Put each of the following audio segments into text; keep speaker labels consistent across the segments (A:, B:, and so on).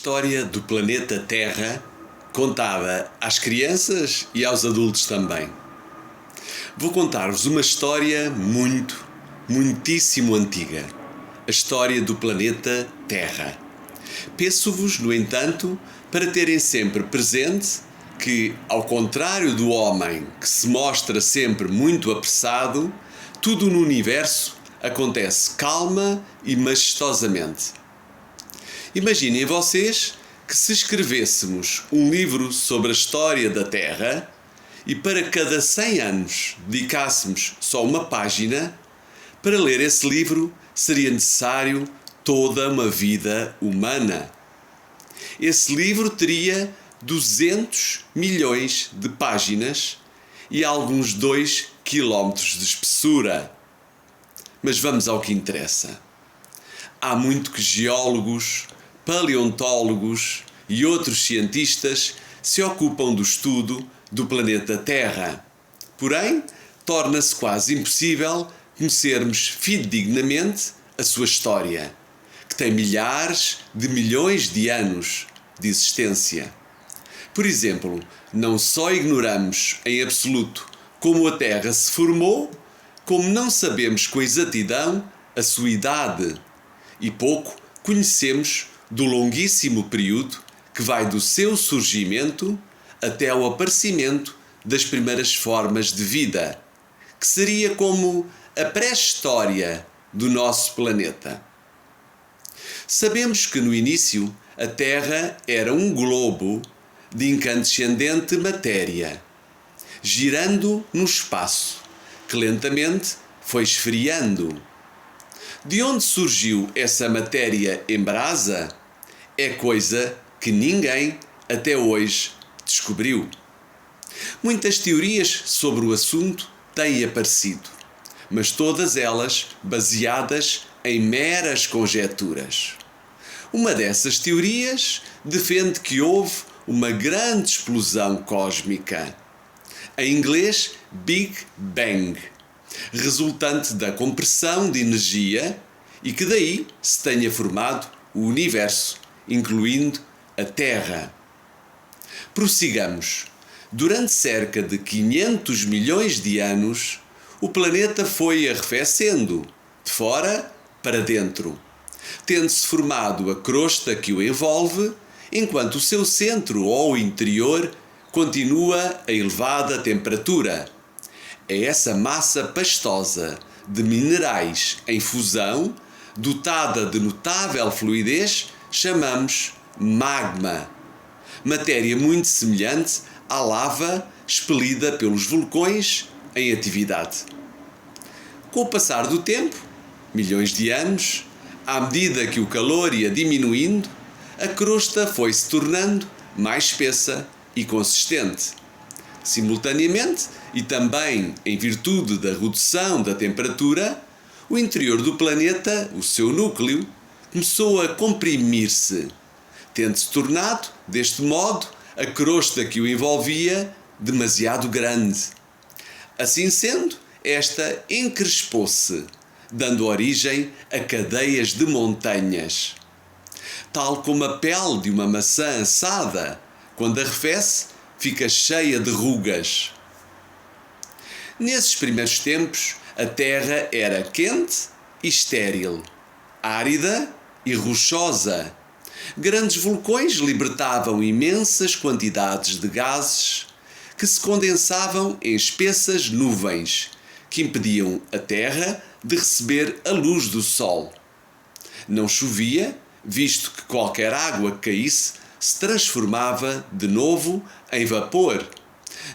A: história do planeta Terra, contada às crianças e aos adultos também. Vou contar-vos uma história muitíssimo antiga. A história do planeta Terra. Peço-vos, no entanto, para terem sempre presente que, ao contrário do homem que se mostra sempre muito apressado, tudo no universo acontece calma e majestosamente. Imaginem vocês que se escrevêssemos um livro sobre a história da Terra e para cada 100 anos dedicássemos só uma página, para ler esse livro seria necessário toda uma vida humana. Esse livro teria 200 milhões de páginas e alguns 2 quilómetros de espessura. Mas vamos ao que interessa. Há muito que geólogos, paleontólogos e outros cientistas se ocupam do estudo do planeta Terra. Porém, torna-se quase impossível conhecermos fidedignamente a sua história, que tem milhares de milhões de anos de existência. Por exemplo, não só ignoramos em absoluto como a Terra se formou, como não sabemos com exatidão a sua idade e pouco conhecemos do longuíssimo período que vai do seu surgimento até ao aparecimento das primeiras formas de vida, que seria como a pré-história do nosso planeta. Sabemos que no início a Terra era um globo de incandescente matéria, girando no espaço, que lentamente foi esfriando. De onde surgiu essa matéria em brasa é coisa que ninguém até hoje descobriu. Muitas teorias sobre o assunto têm aparecido, mas todas elas baseadas em meras conjecturas. Uma dessas teorias defende que houve uma grande explosão cósmica, em inglês Big Bang, resultante da compressão de energia e que daí se tenha formado o universo, incluindo a Terra. Prossigamos. Durante cerca de 500 milhões de anos, o planeta foi arrefecendo, de fora para dentro, tendo-se formado a crosta que o envolve, enquanto o seu centro ou interior continua a elevada temperatura. É essa massa pastosa de minerais em fusão, dotada de notável fluidez, chamamos magma. Matéria muito semelhante à lava expelida pelos vulcões em atividade. Com o passar do tempo, milhões de anos, à medida que o calor ia diminuindo, a crosta foi se tornando mais espessa e consistente. Simultaneamente, e também em virtude da redução da temperatura, o interior do planeta, o seu núcleo, começou a comprimir-se, tendo-se tornado, deste modo, a crosta que o envolvia demasiado grande. Assim sendo, esta encrespou-se, dando origem a cadeias de montanhas. Tal como a pele de uma maçã assada, quando arrefece, fica cheia de rugas. Nesses primeiros tempos, a Terra era quente e estéril, árida e rochosa. Grandes vulcões libertavam imensas quantidades de gases que se condensavam em espessas nuvens que impediam a Terra de receber a luz do Sol. Não chovia, visto que qualquer água que caísse se transformava de novo em vapor.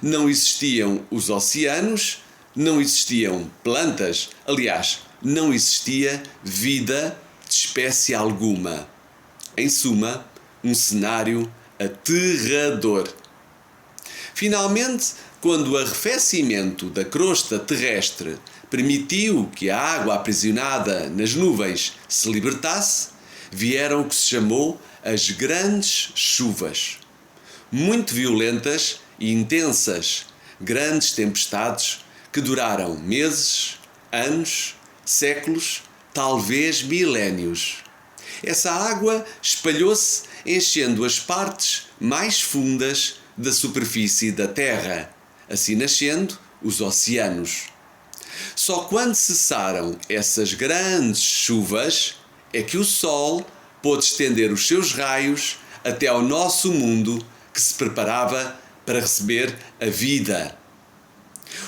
A: Não existiam os oceanos, não existiam plantas, aliás, não existia vida de espécie alguma. Em suma, um cenário aterrador. Finalmente, quando o arrefecimento da crosta terrestre permitiu que a água aprisionada nas nuvens se libertasse, vieram o que se chamou as grandes chuvas. Muito violentas e intensas, grandes tempestades que duraram meses, anos, séculos, talvez milénios. Essa água espalhou-se enchendo as partes mais fundas da superfície da Terra, assim nascendo os oceanos. Só quando cessaram essas grandes chuvas é que o Sol pôde estender os seus raios até ao nosso mundo que se preparava para receber a vida.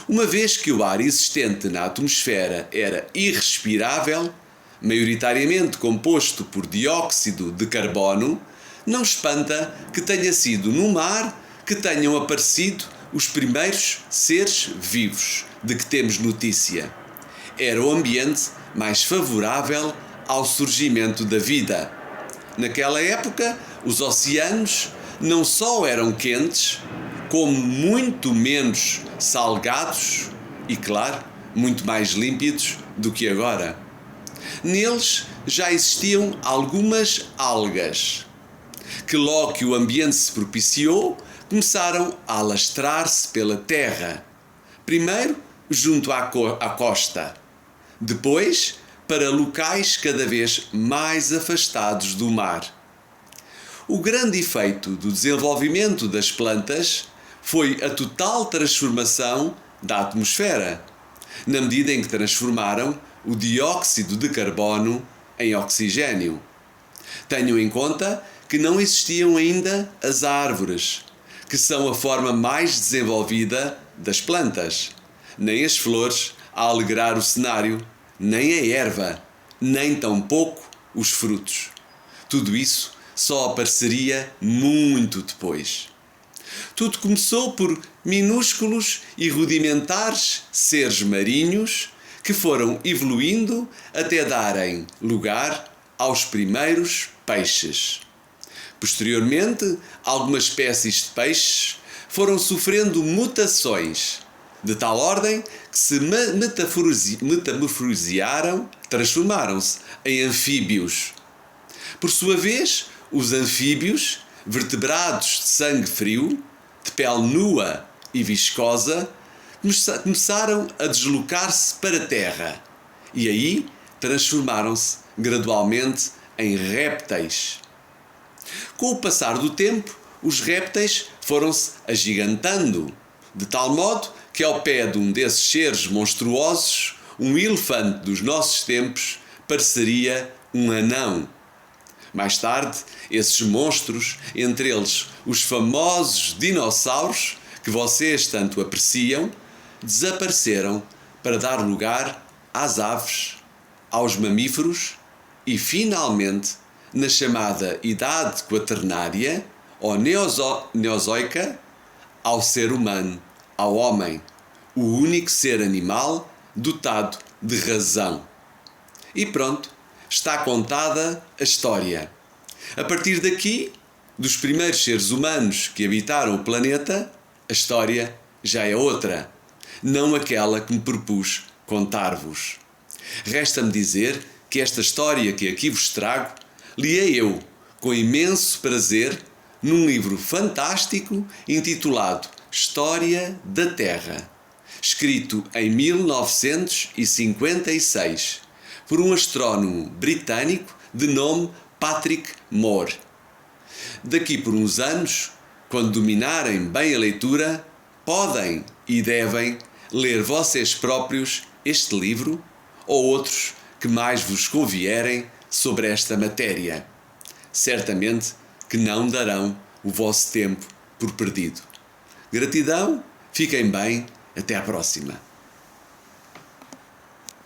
A: Uma vez que o ar existente na atmosfera era irrespirável, maioritariamente composto por dióxido de carbono, não espanta que tenha sido no mar que tenham aparecido os primeiros seres vivos de que temos notícia. Era o ambiente mais favorável ao surgimento da vida. Naquela época, os oceanos não só eram quentes, como muito menos salgados e, claro, muito mais límpidos do que agora. Neles já existiam algumas algas, que logo que o ambiente se propiciou, começaram a alastrar-se pela terra. Primeiro junto à costa, depois para locais cada vez mais afastados do mar. O grande efeito do desenvolvimento das plantas foi a total transformação da atmosfera, na medida em que transformaram o dióxido de carbono em oxigênio. Tenham em conta que não existiam ainda as árvores, que são a forma mais desenvolvida das plantas, nem as flores a alegrar o cenário, nem a erva, nem tampouco os frutos. Tudo isso só apareceria muito depois. Tudo começou por minúsculos e rudimentares seres marinhos que foram evoluindo até darem lugar aos primeiros peixes. Posteriormente, algumas espécies de peixes foram sofrendo mutações, de tal ordem que se metamorfosearam, transformaram-se em anfíbios. Por sua vez, os anfíbios, vertebrados de sangue frio, de pele nua e viscosa, começaram a deslocar-se para a terra e aí transformaram-se gradualmente em répteis. Com o passar do tempo, os répteis foram-se agigantando, de tal modo que ao pé de um desses seres monstruosos, um elefante dos nossos tempos pareceria um anão. Mais tarde, esses monstros, entre eles os famosos dinossauros, que vocês tanto apreciam, desapareceram para dar lugar às aves, aos mamíferos e, finalmente, na chamada Idade Quaternária, ou Neozoica, ao ser humano, ao homem, o único ser animal dotado de razão. E pronto, está contada a história. A partir daqui, dos primeiros seres humanos que habitaram o planeta, a história já é outra, não aquela que me propus contar-vos. Resta-me dizer que esta história que aqui vos trago, li-a eu, com imenso prazer, num livro fantástico intitulado História da Terra, escrito em 1956, por um astrónomo britânico de nome Patrick Moore. Daqui por uns anos, quando dominarem bem a leitura, podem e devem ler vocês próprios este livro ou outros que mais vos convierem sobre esta matéria. Certamente que não darão o vosso tempo por perdido. Gratidão, fiquem bem, até à próxima.